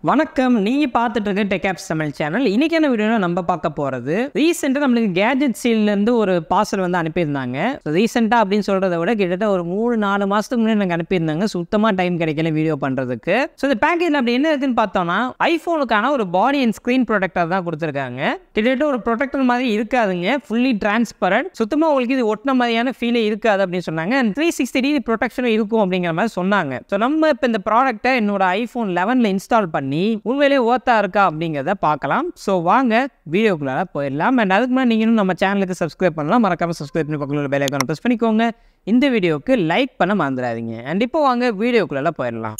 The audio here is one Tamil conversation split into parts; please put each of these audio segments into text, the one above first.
வணக்கம், நீங்க பார்த்துட்டு இருக்க டெக் ஆப்ஸ் தமிழ் சேனல். இன்னைக்கான வீடியோவில் நம்ம பார்க்க போகிறது ரீசெண்டாக நம்மளுக்கு கேஜெட் சீல்லேருந்து ஒரு பார்சல் வந்து அனுப்பியிருந்தாங்க. ரீசெண்டாக அப்படின்னு சொல்கிறத விட கிட்டத்தட்ட ஒரு 3-4 மாதத்துக்கு முன்னாடி எனக்கு அனுப்பியிருந்தாங்க. சுத்தமாக டைம் கிடைக்கல வீடியோ பண்ணுறதுக்கு. ஸோ இந்த பேக்கேஜில் அப்படி என்ன இருக்குன்னு பார்த்தோம்னா, ஐஃபோனுக்கான ஒரு பாடி அண்ட் ஸ்க்ரீன் ப்ரொடெக்டர் தான் கொடுத்துருக்காங்க. கிட்டத்தட்ட ஒரு ப்ரொடெக்டர் மாதிரி இருக்காதுங்க, ஃபுல்லி டிரான்ஸ்பரண்ட். சுத்தமாக உங்களுக்கு இது ஒட்டின மாதிரியான ஃபீலே இருக்காது அப்படின்னு சொன்னாங்க. அண்ட் 360 டிகிரி ப்ரொடெக்ஷனும் இருக்கும் அப்படிங்கிற மாதிரி சொன்னாங்க. ஸோ நம்ம இப்போ இந்த ப்ராடக்ட்டை என்னோட ஐஃபோன் 11 இன்ஸ்டால் பண்ணி உண்மையிலே ஓர்த்தா இருக்கா அப்படிங்கிறத பார்க்கலாம். ஸோ வாங்க வீடியோக்குள்ள போயிடலாம். அண்ட் அதுக்கு முன்னாடி நீங்களும் நம்ம சேனலுக்கு சப்ஸ்கிரைப் பண்ணலாம். மறக்காம சப்ஸ்கிரைப் பண்ணி பக்கத்தில் பெல் ஐகானை ப்ரெஸ் பண்ணிக்கோங்க. இந்த வீடியோவுக்கு லைக் பண்ண மறந்துடாதீங்க. அண்ட் இப்போ வாங்க வீடியோக்குள்ள போயிடலாம்.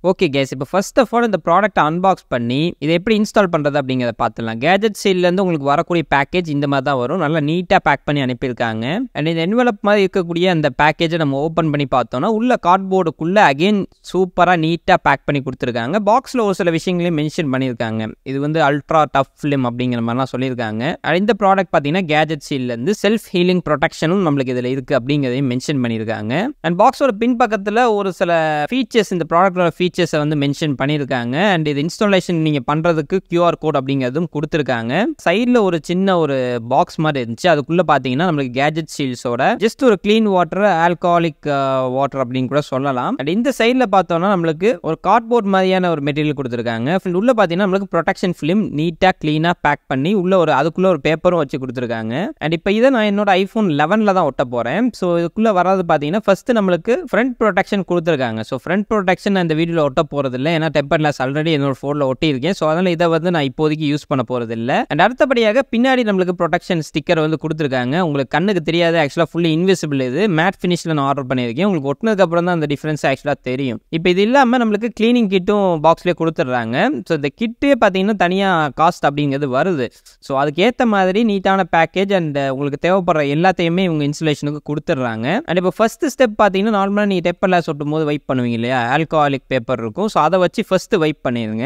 ஓகே கேஸ், இப்போ ஃபர்ஸ்ட் ஆஃப் ஆல் இந்த ப்ராடக்ட்டை அன்பாக்ஸ் பண்ணி இதை எப்படி இன்ஸ்டால் பண்ணுறது அப்படிங்கிறத பார்த்துடலாம். கேஜெட் சீல்லேருந்து உங்களுக்கு வரக்கூடிய பேக்கேஜ் இந்த மாதிரி தான் வரும். நல்லா நீட்டாக பேக் பண்ணி அனுப்பியிருக்காங்க. அண்ட் இந்த என்வலப் மாதிரி இருக்கக்கூடிய அந்த பேக்கேஜை நம்ம ஓப்பன் பண்ணி பார்த்தோம்னா உள்ள கார்ட்போர்டுக்குள்ளே அகெயின் சூப்பராக நீட்டாக பேக் பண்ணி கொடுத்துருக்காங்க. பாக்ஸில் ஒரு சில விஷயங்களையும் மென்ஷன் பண்ணியிருக்காங்க. இது வந்து அல்ட்ரா டஃப் ஃபிலிம் அப்படிங்கிற மாதிரிலாம் சொல்லியிருக்காங்க. இந்த ப்ராடக்ட் பார்த்தீங்கன்னா கேஜெட் சீல்லேருந்து செல்ஃப் ஹீலிங் ப்ரொடெக்ஷனும் நம்மளுக்கு இதில் இருக்குது அப்படிங்கிறதையும் மென்ஷன் பண்ணியிருக்காங்க. அண்ட் பாக்ஸோட பின் பக்கத்தில் ஒரு சில ஃபீச்சர்ஸ், இந்த ப்ராடக்டோட ஃபீச்சர்ஸை வந்து மென்ஷன் பண்ணியிருக்காங்க. அண்ட் இது இன்ஸ்டாலேஷன் நீங்கள் பண்ணுறதுக்கு QR கோட் அப்படிங்கிறதும் கொடுத்துருக்காங்க. சைடில் ஒரு சின்ன ஒரு பாக்ஸ் மாதிரி இருந்துச்சு. அதுக்குள்ளே பார்த்தீங்கன்னா நம்மளுக்கு கேஜெட் சீல்ஸோட ஜஸ்ட் ஒரு க்ளீன் வாட்டர், ஆல்கஹாலிக் வாட்டர் அப்படின்னு கூட சொல்லலாம். அண்ட் இந்த சைடில் பார்த்தோம்னா நம்மளுக்கு ஒரு கார்ட்போர்ட் மாதிரியான ஒரு மெட்டீரியல் கொடுத்துருக்காங்க. உள்ள பார்த்தீங்கன்னா நம்மளுக்கு ப்ரொடெக்ஷன் ஃபிலிம் நீட்டாக க்ளீனாக பேக் பண்ணி உள்ள ஒரு அதுக்குள்ளே ஒரு பேப்பரும் வச்சு கொடுத்துருக்காங்க. அண்ட் இப்போ இதை நான் என்னோட ஐஃபோன் 11 தான் ஒட்ட போகிறேன். ஸோ இதுக்குள்ளே வராது பார்த்தீங்கன்னா ஃபர்ஸ்ட் நம்மளுக்கு ஃப்ரண்ட் ப்ரொடெக்ஷன் கொடுத்துருக்காங்க. ஸோ ஃப்ரண்ட் ப்ரொடெக்ஷன் அந்த வீடியோவில் ஒட்ட போகிறதில்ல, ஏன்னா டெம்பர் கிளாஸ் ஆல்ரெடி என்னோட ஃபோனில் ஒட்டியிருக்கேன். ஸோ அதனால் இதை வந்து நான் இப்போதைக்கு யூஸ் பண்ண போகிறதில்ல. அண்ட் அடுத்தபடியாக பின்னாடி நம்மளுக்கு ப்ரொடெக்ஷன் ஸ்டிக்கர் வந்து கொடுத்துருக்காங்க. உங்களுக்கு கண்ணுக்கு தெரியாது, ஆக்சுவலாக ஃபுல்லி இன்விசிபிள். இது மேட் ஃபினிஷில் நான் ஆர்டர் பண்ணியிருக்கேன். உங்களுக்கு ஒட்டினதுக்கு அப்புறம் தான் அந்த டிஃப்ரென்ஸ் ஆக்சுவலாக தெரியும். இப்போ இது இல்லாமல் நம்மளுக்கு கிளீனிங் கிட்டும் பாக்ஸ்லேயே கொடுத்துட்றாங்க. ஸோ இந்த கிட்டே பார்த்தீங்கன்னா தனியாக காஸ்ட் அப்படிங்கிறது வருது. ஸோ அதுக்கேற்ற மாதிரி நீட்டான பேக்கேஜ் அண்ட் உங்களுக்கு தேவைப்படுற எல்லாத்தையுமே இவங்க இன்சுலேஷனுக்கு கொடுத்துட்றாங்க. அண்ட் இப்போ ஃபர்ஸ்ட் ஸ்டெப் பார்த்தீங்கன்னா நார்மலாக நீங்கள் டெம்பர் கிளாஸ் ஒட்டும் போது வைப் பண்ணுவீங்க இல்லையா, ஆல்கஹாலிக் பேப்பர் இருக்கும். ஸோ அதை வச்சு ஃபஸ்ட்டு வைப் பண்ணிடுங்க.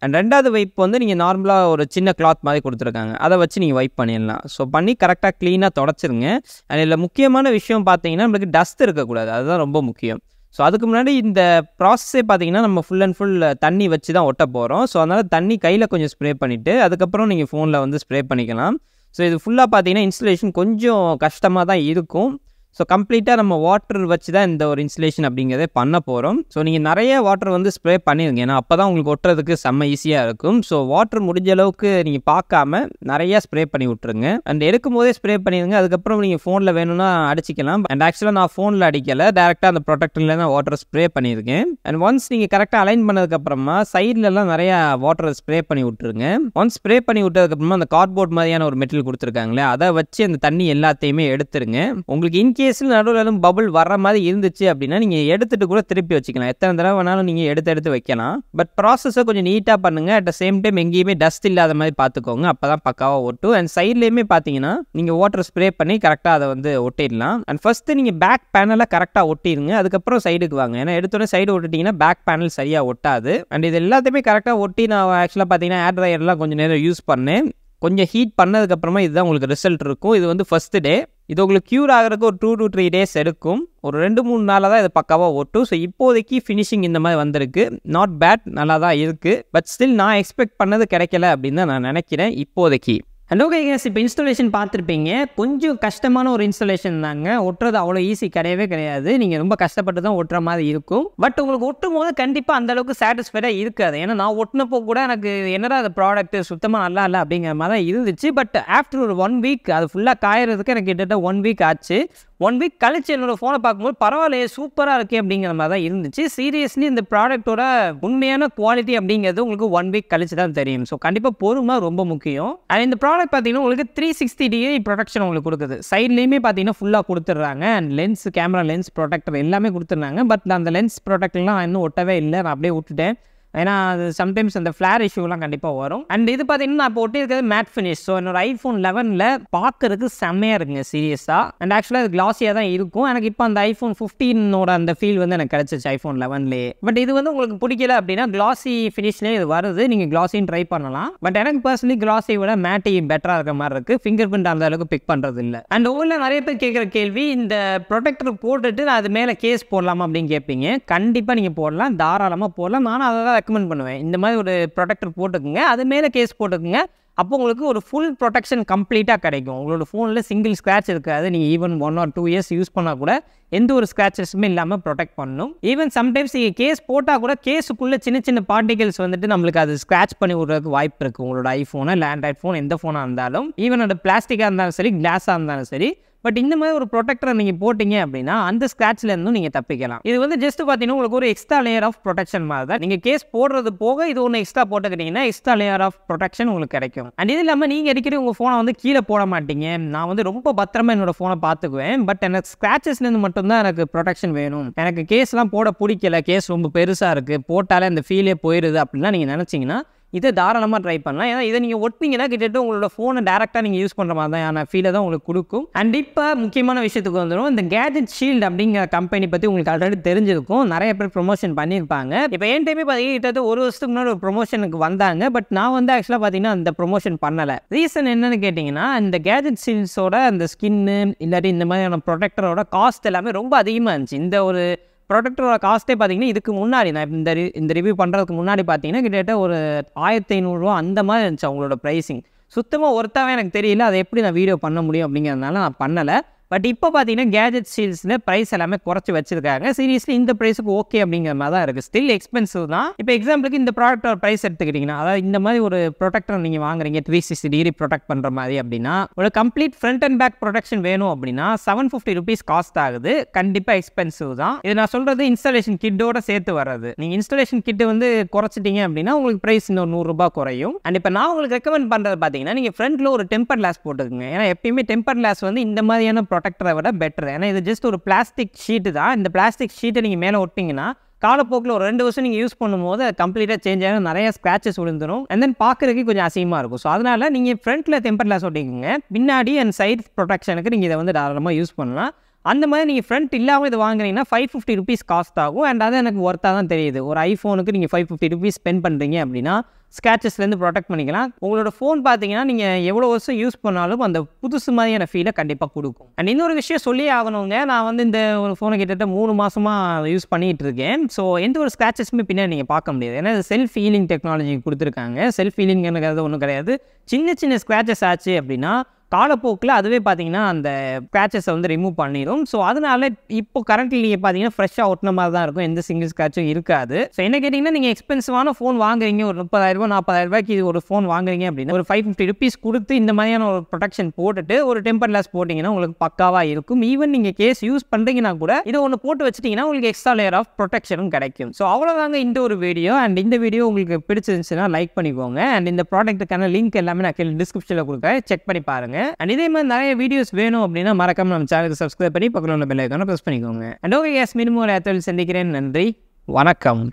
அண்ட் ரெண்டாவது வைப் வந்து நீங்கள் நார்மலாக ஒரு சின்ன கிளாத் மாதிரி கொடுத்துருக்காங்க, அதை வச்சு நீங்கள் வைப் பண்ணிடலாம். ஸோ பண்ணி கரெக்டாக க்ளீனாக தொடச்சிருங்க. அண்ட் இதில் முக்கியமான விஷயம் பார்த்தீங்கன்னா நம்மளுக்கு டஸ்ட் இருக்கக்கூடாது, அதுதான் ரொம்ப முக்கியம். ஸோ அதுக்கு முன்னாடி இந்த ப்ராசஸே பார்த்தீங்கன்னா நம்ம ஃபுல் அண்ட் ஃபுல் தண்ணி வச்சு தான் ஒட்ட போகிறோம். ஸோ அதனால் தண்ணி கையில் கொஞ்சம் ஸ்ப்ரே பண்ணிவிட்டு அதுக்கப்புறம் நீங்கள் ஃபோனில் வந்து ஸ்ப்ரே பண்ணிக்கலாம். ஸோ இது ஃபுல்லாக பார்த்தீங்கன்னா இன்ஸ்டலேஷன் கொஞ்சம் கஷ்டமாக தான் இருக்கும். ஸோ கம்ப்ளீட்டாக நம்ம வாட்டர் வச்சு தான் இந்த ஒரு இன்ஸ்டலேஷன் அப்படிங்கிறதே பண்ண போகிறோம். ஸோ நீங்கள் நிறைய வாட்டர் வந்து ஸ்ப்ரே பண்ணிடுங்க, ஏன்னா அப்போ தான் உங்களுக்கு ஒட்டுறதுக்கு செம்ம ஈஸியாக இருக்கும். ஸோ வாட்டர் முடிஞ்ச அளவுக்கு நீங்கள் பார்க்காம நிறையா ஸ்ப்ரே பண்ணி விட்ருங்க. அண்ட் எடுக்கும் போதே ஸ்ப்ரே பண்ணிடுங்க. அதுக்கப்புறம் நீங்கள் ஃபோனில் வேணும்னா அடிச்சிக்கலாம். அண்ட் ஆக்சுவலாக நான் ஃபோனில் அடிக்கலை, டேரெக்டாக அந்த ப்ரொடெக்டரில் தான் வாட்டர் ஸ்ப்ரே பண்ணியிருக்கேன். அண்ட் ஒன்ஸ் நீங்கள் கரெக்டாக அலைன் பண்ணதுக்கப்புறமா சைட்லலாம் நிறையா வாட்டர் ஸ்ப்ரே பண்ணி விட்ருங்க. ஒன்ஸ் ஸ்ப்ரே பண்ணி விட்டதுக்கப்புறமா அந்த கார்ட்போர்ட் மாதிரியான ஒரு மெட்டீரியல் கொடுத்துருக்காங்களே, அதை வச்சு அந்த தண்ணி எல்லாத்தையுமே எடுத்துருங்க. உங்களுக்கு நடுவில் பபுள் வர்ற மாதிரி இருந்துச்சு அப்படின்னா நீங்கள் எடுத்துட்டு கூட திருப்பி வச்சுக்கலாம். எத்தனை தடவை வேணாலும் நீங்கள் எடுத்து வைக்கலாம். பட் ப்ராசஸை கொஞ்சம் நீட்டாக பண்ணுங்க. அட் த சேம் டைம் எங்கேயுமே டஸ்ட் இல்லாத மாதிரி பார்த்துக்கோங்க, அப்போ தான் பக்காவாக ஒட்டும். அண்ட் சைட்லேயுமே பார்த்தீங்கன்னா நீங்கள் வாட்டர் ஸ்ப்ரே பண்ணி கரெக்டாக அதை வந்து ஒட்டிடலாம். அண்ட் ஃபர்ஸ்ட்டு நீங்கள் பேக் பேனலை கரெக்டாக ஒட்டிடுங்க, அதுக்கப்புறம் சைடுக்கு வாங்க. ஏன்னா எடுத்தோடனே சைடு ஒட்டிட்டிங்கன்னா பேக் பேனல் சரியாக ஒட்டாது. அண்ட் இது எல்லாத்தையுமே கரெக்டாக ஒட்டி நான் ஆக்சுவலாக பார்த்தீங்கன்னா ஏர் ட்ரையர்லாம் கொஞ்சம் நேரம் யூஸ் பண்ணேன். கொஞ்சம் ஹீட் பண்ணதுக்கப்புறமா இதுதான் உங்களுக்கு ரிசல்ட் இருக்கும். இது வந்து ஃபர்ஸ்ட் டே. இது உங்களுக்கு க்யூர் ஆகிறதுக்கு ஒரு 2 to 3 டேஸ் எடுக்கும். ஒரு 2-3 நாளாக தான் இது பக்காவாக ஒட்டும். ஸோ இப்போதைக்கு ஃபினிஷிங் இந்த மாதிரி வந்திருக்கு. நாட் பேட், நல்லா தான் இருக்குது. பட் ஸ்டில் நான் எக்ஸ்பெக்ட் பண்ணது கிடைக்கல அப்படின்னு தான் நான் நினைக்கிறேன் இப்போதைக்கு. அண்ட் ஓகே கேஸ், இப்போ இன்ஸ்டாலேஷன் பார்த்துருப்பீங்க. கொஞ்சம் கஷ்டமான ஒரு இன்ஸ்டாலேஷன் தாங்க. ஒட்டுறது அவ்வளோ ஈஸி கிடையாது. நீங்கள் ரொம்ப கஷ்டப்பட்டு தான் ஒட்டுற மாதிரி இருக்கும். பட் உங்களுக்கு ஒட்டும் போது கண்டிப்பாக அந்தளவுக்கு சாட்டிஸ்ஃபைடாக இருக்காது. ஏன்னா நான் ஒட்டினப்போ கூட எனக்கு என்னடா அந்த ப்ராடக்ட் சுத்தமாக நல்லா இல்லை அப்படிங்கிற மாதிரி தான் இருந்துச்சு. பட் ஆஃப்டர் ஒரு 1 வீக் அது ஃபுல்லாக காயறதுக்கு எனக்கு கிட்டத்தட்ட 1 வீக் ஆச்சு. 1 வீக் கழிச்சு என்னோட ஃபோனை பார்க்கும்போது பரவாயில்லையே, சூப்பராக இருக்கே அப்படிங்கிற மாதிரி தான் இருந்துச்சு. சீரியஸ்லி இந்த ப்ராடக்ட்டோட உண்மையான குவாலிட்டி அப்படிங்கிறது உங்களுக்கு 1 வீக் கழிச்சு தான் தெரியும். ஸோ கண்டிப்பாக பொறுமை ரொம்ப முக்கியம். அண்ட் இந்த ப்ராடக்ட் பார்த்தீங்கன்னா உங்களுக்கு 360 டிகிரி ப்ரொடெக்ஷன் உங்களுக்கு கொடுக்குது. சைட்லேயுமே பார்த்தீங்கன்னா ஃபுல்லாக கொடுத்துட்றாங்க. And lens, camera lens protector எல்லாமே கொடுத்துட்றாங்க. பட் அந்த லென்ஸ் ப்ரொடெக்டர்லாம் நான் இன்னும் ஒட்டவே இல்லை, நான் அப்படியே விட்டுட்டேன். ஏன்னா அது சம்டைம்ஸ் அந்த ஃப்ளேர் இஷ்யூலாம் கண்டிப்பாக வரும். அண்ட் இது பார்த்தீங்கன்னா நான் இப்போ ஒட்டியிருக்கிறது மேட் ஃபினிஷ். ஸோ என்னோட iPhone 11ல் பார்க்கறதுக்கு செம்மையாக இருக்குங்க சீரியஸாக. அண்ட் ஆக்சுவலாக அது கிளாஸியாக தான் இருக்கும். எனக்கு இப்போ அந்த iPhone 15ஓட அந்த ஃபீல் வந்து எனக்கு கிடச்சிச்சு iPhone 11லேயே. பட் இது வந்து உங்களுக்கு பிடிக்கல அப்படின்னா கிளாஸி ஃபினிஷ்லேயே இது வருது, நீங்கள் கிளாஸின்னு ட்ரை பண்ணலாம். பட் எனக்கு பர்சனலி கிளாஸை விட மேட்டி பெட்டராக இருக்கிற மாதிரி இருக்குது. ஃபிங்கர் பிரிண்ட் அந்த அளவுக்கு பிக் பண்ணுறது இல்லை. அண்ட் ஊரில் நிறைய பேர் கேட்குற கேள்வி, இந்த ப்ரொடெக்டர் போட்டுட்டு நான் அது மேலே கேஸ் போடலாமா அப்படின்னு கேட்பீங்க. கண்டிப்பாக நீங்கள் போடலாம், தாராளமாக போடலாம். நானும் அதை தான் ரெக்கமெண்ட் பண்ணுவேன். இந்த மாதிரி ஒரு ப்ரொடெக்டர் போட்டுக்குங்க, அது மேலே கேஸ் போட்டுக்குங்க. அப்போ உங்களுக்கு ஒரு ஃபுல் ப்ரொடெக்ஷன் கம்ப்ளீட்டாக கிடைக்கும். உங்களோட ஃபோனில் சிங்கிள் ஸ்க்ராட்ச் இருக்காது. நீங்கள் ஈவன் 1 or 2 years யூஸ் பண்ணால் கூட எந்த ஒரு ஸ்க்ராச்சஸுமே இல்லாமல் ப்ரொடெக்ட் பண்ணணும். ஈவன் சம்டைம்ஸ் நீங்கள் கேஸ் போட்டால் கூட கேஸுக்குள்ளே சின்ன சின்ன பார்ட்டிகல்ஸ் வந்துட்டு நம்மளுக்கு அது ஸ்க்ராட்ச் பண்ணி விடுறதுக்கு வாய்ப்பு இருக்குது. உங்களோட ஐஃபோனோ இல்லை ஆண்ட்ராய்ட் ஃபோன் எந்த ஃபோனாக இருந்தாலும், ஈவன் அது பிளாஸ்டிக்காக இருந்தாலும் சரி, கிளாஸாக இருந்தாலும் சரி. பட் இந்த மாதிரி ஒரு ப்ரொடெக்டரை நீங்கள் போட்டிங்க அப்படின்னா அந்த ஸ்க்ராட்ச்லேருந்தும் நீங்கள் தப்பிக்கலாம். இது வந்து ஜஸ்ட் பார்த்தீங்கன்னா உங்களுக்கு ஒரு எக்ஸ்ட்ரா லேயர் ஆஃப் ப்ரொடெக்ஷன் மாதிரி தான். நீங்கள் கேஸ் போடுறது போக இது ஒன்று எக்ஸ்ட்ரா போட்டுக்கிட்டீங்கன்னா எக்ஸ்ட்ரா லேயர் ஆஃப் ப்ரொடெக்ஷன் உங்களுக்கு கிடைக்கும். அண்ட் இது இல்லாமல் நீங்கள் அடிக்கடி உங்கள் ஃபோனை வந்து கீழே போட மாட்டீங்க. நான் வந்து ரொம்ப பத்திரமா என்னோட ஃபோனை பார்த்துக்குவேன். பட் எனக்கு ஸ்க்ராச்சஸ்லேருந்து மட்டும்தான் எனக்கு ப்ரொடெக்ஷன் வேணும், எனக்கு கேஸ்லாம் போட பிடிக்கல, கேஸ் ரொம்ப பெருசாக இருக்குது, போட்டாலே அந்த ஃபீலே போயிடுது அப்படின்லாம் நீங்கள் நினச்சிங்கன்னா இதை தாராளமாக ட்ரை பண்ணலாம். ஏன்னா இதை நீங்கள் ஒட்டிங்கன்னா கிட்டத்தட்ட உங்களோட ஃபோனை டேரெக்டாக நீங்கள் யூஸ் பண்ணுற மாதிரி தான் ஃபீலை தான் உங்களுக்கு கொடுக்கும். அண்ட் இப்போ முக்கியமான விஷயத்துக்கு வந்துடும். இந்த கேஜெட் ஷீல்டு அப்படிங்கிற கம்பெனி பற்றி உங்களுக்கு ஆல்ரெடி தெரிஞ்சிருக்கும், நிறைய பேர் ப்ரொமோஷன் பண்ணியிருப்பாங்க. இப்போ என் டைமே பார்த்தீங்கன்னா கிட்டத்தட்ட 1 வருஷத்துக்கு முன்னாடி ஒரு ப்ரொமோஷனுக்கு வந்தாங்க. பட் நான் வந்து ஆக்சுவலாக பார்த்தீங்கன்னா அந்த ப்ரொமோஷன் பண்ணலை. ரீசன் என்னன்னு கேட்டிங்கன்னா, இந்த கேஜெட் ஷீல்ட்ஸோட அந்த ஸ்கின்னு இல்லாட்டி இந்த மாதிரியான ப்ரொடெக்டரோட காஸ்ட் எல்லாமே ரொம்ப அதிகமாக இருந்துச்சு. இந்த ஒரு ப்ரொடெக்டரோட காஸ்ட்டே பார்த்தீங்கன்னா இதுக்கு முன்னாடி நான் இந்த ரிவ்யூ பண்ணுறதுக்கு முன்னாடி பார்த்தீங்கன்னா கிட்டத்தட்ட ஒரு $1500 அந்த மாதிரி இருந்துச்சு அவங்களோட ப்ரைஸிங். சுத்தமாக ஒர்த்தாவே எனக்கு தெரியல, அதை எப்படி நான் வீடியோ பண்ண முடியும் அப்படிங்கிறதுனால நான் பண்ணலை. பட் இப்போ பார்த்தீங்கன்னா கேஜெட் ஷீல்ட்ஸில் ப்ரைஸ் எல்லாமே குறைச்சி வச்சிருக்காங்க. சீரியஸ்லி இந்த ப்ரைஸுக்கு ஓகே அப்படிங்கிற மாதிரி தான் இருக்குது. ஸ்டில் எக்ஸ்பென்சிவ் தான். இப்போ எக்ஸாம்பிளுக்கு இந்த ப்ராடக்டோட ப்ரைஸ் எடுத்துக்கிட்டிங்கன்னா, அதாவது இந்த மாதிரி ஒரு ப்ரொடெக்டர் நீங்கள் வாங்குறீங்க 360 டிகிரி ப்ரொடெக்ட் பண்ணுற மாதிரி அப்படின்னா, ஒரு complete front and back protection வேணும் அப்படின்னா $750 காஸ்ட் ஆகுது. கண்டிப்பாக எக்ஸ்பென்சிவ் தான். இது நான் சொல்கிறது இன்ஸ்டாலேஷன் கிட்டோட சேர்த்து வர்றது. நீங்கள் இன்ஸ்டாலேஷன் கிட்டு வந்து குறைச்சிட்டிங்க அப்படின்னா உங்களுக்கு ப்ரைஸ் இன்னும் $100 குறையும். அண்ட் இப்போ நான் உங்களுக்கு ரெக்கமெண்ட் பண்ணுறது பார்த்தீங்கன்னா, நீங்கள் ஃப்ரண்ட்டில் ஒரு டெம்பர் கிளாஸ் போட்டுக்குங்க. ஏன்னா எப்பயுமே டெம்பர் கிளாஸ் வந்து இந்த மாதிரியான ப்ரொடெக்டரை விட பெட்டர். ஏன்னா இது ஜஸ்ட் ஒரு பிளாஸ்டிக் ஷீட்டு தான். இந்த பிளாஸ்டிக் ஷீட்டை நீங்கள் மேலே ஒட்டிங்கன்னா காலப்போக்கில் ஒரு 2 வருஷம் நீங்கள் யூஸ் பண்ணும்போது அது கம்ப்ளீட்டாக சேஞ்ச் ஆகும், நிறைய ஸ்க்ராச்சஸ் விழுந்துடும். அண்ட் தென் பார்க்குறதுக்கு கொஞ்சம் அசிங்கமாக இருக்கும். ஸோ அதனால் நீங்கள் ஃப்ரண்ட்டில் டெம்பர் கிளாஸ் ஒட்டிக்கோங்க. பின்னாடி அண்ட் சைட் ப்ரொடெக்ஷனுக்கு நீங்கள் இதை வந்து தாராளமாக யூஸ் பண்ணலாம். அந்த மாதிரி நீங்கள் ஃப்ரண்ட் இல்லாமல் இது வாங்குறீங்கன்னா $550 காஸ்ட் ஆகும். அண்ட் அது எனக்கு ஒர்த்தாக தான் தெரியுது. ஒரு ஐஃபோனுக்கு நீங்கள் $550 ஸ்பெண்ட் பண்ணுறீங்க அப்படின்னா ஸ்க்ராச்சஸ்லேருந்து ப்ரொடெக்ட் பண்ணிக்கலாம். உங்களோட ஃபோன் பார்த்தீங்கன்னா நீங்கள் எவ்வளோ வருஷம் யூஸ் பண்ணாலும் அந்த புதுசு மாதிரியான ஃபீலை கண்டிப்பாக கொடுக்கும். அண்ட் இன்னொரு விஷயம் சொல்லி ஆகணுங்க, நான் வந்து இந்த ஒரு ஃபோனை கிட்டத்தட்ட 3 மாதமாக யூஸ் பண்ணிகிட்டு இருக்கேன். ஸோ எந்த ஒரு ஸ்க்ராச்சஸுமே பின்னாடி நீங்கள் பார்க்க முடியாது. ஏன்னா இது செல்ஃப் ஹீலிங் டெக்னாலஜி கொடுத்துருக்காங்க. செல்ஃப் ஹீலிங்கிறது ஒன்றும் கிடையாது. சின்ன சின்ன ஸ்க்ராச்சஸ் ஆச்சு அப்படின்னா காலப்போக்கில் அதுவே பார்த்தீங்கன்னா அந்த ஸ்க்ராச்சஸை வந்து ரிமூவ் பண்ணிடும். ஸோ அதனால இப்போ கரண்ட்லி நீங்கள் பார்த்தீங்கன்னா ஃப்ரெஷ்ஷாக ஒட்டின மாதிரி தான் இருக்கும், எந்த சிங்கிள் ஸ்க்ராச்சும் இருக்காது. ஸோ என்ன கேட்டிங்கன்னா, நீங்கள் எக்ஸ்பென்சிவான ஃபோன் வாங்குறீங்க, ஒரு $30,000 $40,000 இது ஒரு ஃபோன் வாங்குறீங்க அப்படின்னா ஒரு $550 கொடுத்து இந்த மாதிரியான ஒரு ப்ரொடெக்ஷன் போட்டுட்டு ஒரு டெம்பர் கிளாஸ் போட்டிங்கன்னா உங்களுக்கு பக்காவாக இருக்கும். ஈவன் நீங்கள் கேஸ் யூஸ் பண்ணுறீங்கன்னா கூட இதை ஒன்று போட்டு வச்சிட்டிங்கன்னா உங்களுக்கு எக்ஸ்ட்ரா லேயர் ஆஃப் ப்ரொடெக்ஷனும் கிடைக்கும். ஸோ அவ்வளோதாங்க இந்த ஒரு வீடியோ. அண்ட் இந்த வீடியோ உங்களுக்கு பிடிச்சிருந்துச்சுன்னா லைக் பண்ணிக்கோங்க. அண்ட் இந்த ப்ராடக்ட்டுக்கான லிங்க் எல்லாமே நான் கீழே டிஸ்கிரிப்ஷனில் கொடுக்குறேன், செக் பண்ணி பாருங்கள். அண்ட் இதே மாதிரி நிறைய வீடியோஸ் வேணும் அப்படின்னா மறக்காம நம்ம சேனலுக்கு சப்ஸ்கிரைப் பண்ணி பக்கத்தில் உள்ள பெல் ஐகானை பிரஸ் பண்ணிக்கோங்க. அண்ட் ஓகே கேஸ், மீண்டும் ஒரு இடத்தில் சந்திக்கிறேன். நன்றி, வணக்கம்.